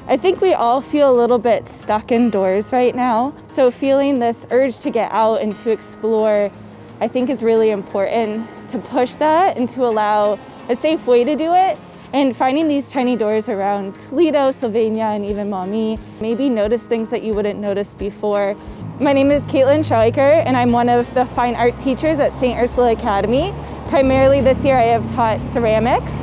I think we all feel a little bit stuck indoors right now. So feeling this urge to get out and to explore, I think is really important to push that and to allow a safe way to do it. And finding these tiny doors around Toledo, Sylvania, and even Maumee, maybe notice things that you wouldn't notice before. My name is Caitlin Schleicher, and I'm one of the fine art teachers at St. Ursula Academy. Primarily this year I have taught ceramics.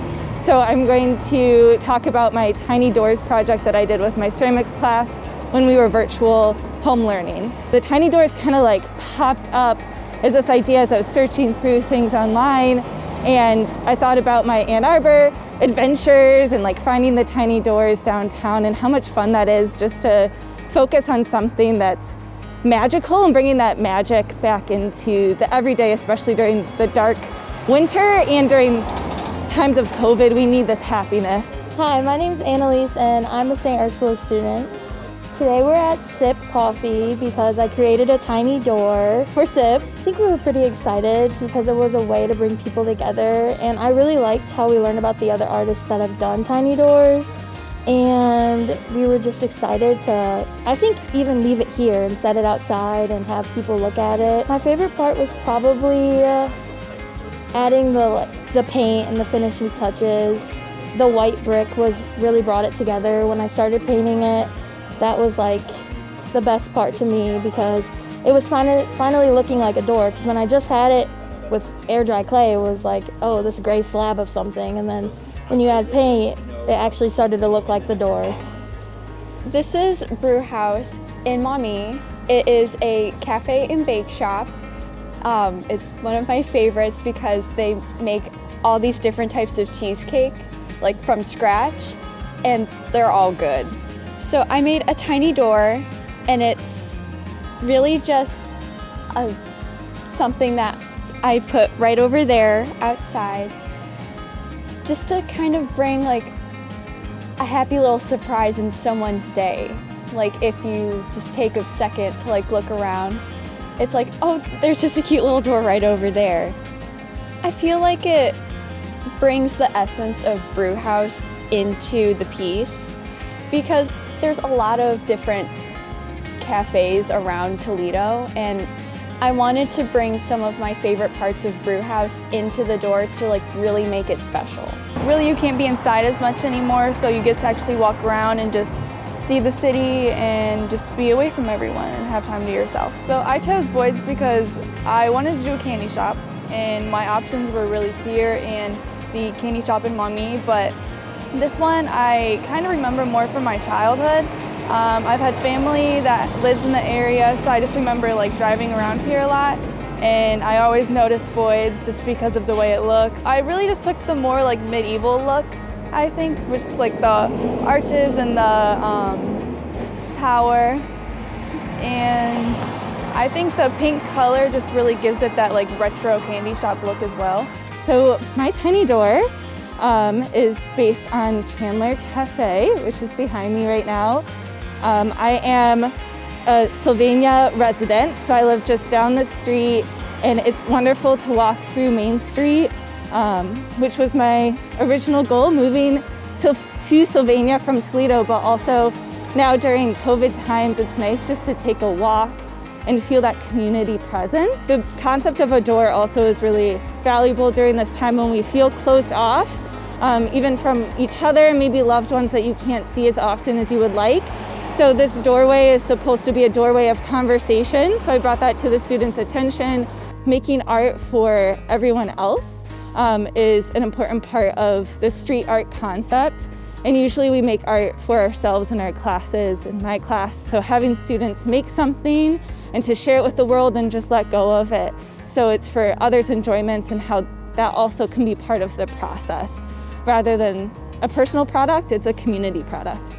So I'm going to talk about my Tiny Doors project that I did with my ceramics class when we were virtual home learning. The Tiny Doors kind of like popped up as this idea as I was searching through things online, and I thought about my Ann Arbor adventures and like finding the tiny doors downtown and how much fun that is just to focus on something that's magical and bringing that magic back into the everyday, especially during the dark winter and during times of COVID. We need this happiness. Hi, my name is Annalise and I'm a St. Ursula student. Today we're at Sip Coffee because I created a tiny door for Sip. I think we were pretty excited because it was a way to bring people together, and I really liked how we learned about the other artists that have done tiny doors, and we were just excited to, I think, even leave it here and set it outside and have people look at it. My favorite part was probably adding the paint and the finishing touches. The white brick really brought it together. When I started painting it, that was like the best part to me because it was finally looking like a door, because when I just had it with air dry clay, it was like, oh, this gray slab of something, and then when you add paint, it actually started to look like the door. This is Brew House in Maumee. It is a cafe and bake shop. It's one of my favorites because they make all these different types of cheesecake, like from scratch, and they're all good. So I made a tiny door, and it's really just something that I put right over there outside, just to kind of bring like a happy little surprise in someone's day. Like if you just take a second to like look around, it's like, oh, there's just a cute little door right over there. I feel like it brings the essence of Brew House into the piece because there's a lot of different cafes around Toledo, and I wanted to bring some of my favorite parts of Brew House into the door to like really make it special. Really, you can't be inside as much anymore, so you get to actually walk around and just see the city and just be away from everyone and have time to yourself. So I chose Boyd's because I wanted to do a candy shop, and my options were really here and the candy shop in Maumee, but this one I kind of remember more from my childhood. I've had family that lives in the area, so I just remember like driving around here a lot, and I always noticed Boyd's just because of the way it looks. I really just took the more like medieval look, I think, which is like the arches and the tower, and I think the pink color just really gives it that like retro candy shop look as well. So my tiny door is based on Chandler Cafe, which is behind me right now. I am a Sylvania resident, so I live just down the street, and it's wonderful to walk through Main Street, which was my original goal, moving to Sylvania from Toledo, but also now during COVID times, it's nice just to take a walk and feel that community presence. The concept of a door also is really valuable during this time when we feel closed off, even from each other, maybe loved ones that you can't see as often as you would like. So this doorway is supposed to be a doorway of conversation, so I brought that to the students' attention. Making art for everyone else is an important part of the street art concept, and usually we make art for ourselves in our classes, in my class. So having students make something and to share it with the world and just let go of it. So it's for others' enjoyments and how that also can be part of the process. Rather than a personal product, it's a community product.